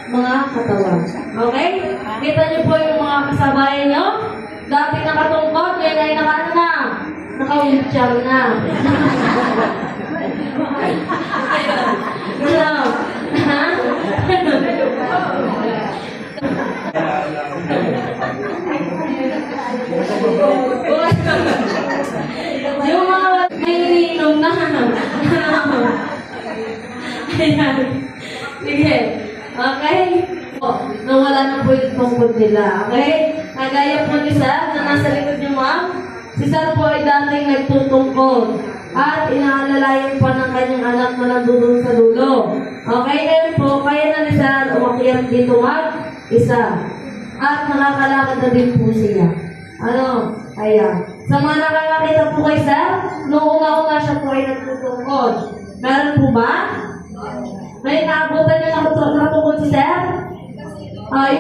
mga katawan. Okay? Kita niyo po yung mga kasabayan niyo? Dati nakatungkod, ngayon ay naka-wheelchair na. Ano? Ha? Yung mga may iniinom na. Ayan. Sige. Okay? Nawala na po yung tungkod nila. Okay? Kagaya po ni Sir na nasa likod niyo, ma'am. Si Sir po ay dating nagtutungkod at inaalalayan pa ng kanyang anak na nandun sa dulo. Okay? Ngayon po, kaya na ni Sir umakyat dito, isa. At nakakalakad na din po siya. Ano? Ayan. Sa mga nakakakita po kay Sir, noong una-una siya po ay nagtutungkod. Meron po ba? May naabutan niya natungkod si Sir? Ay.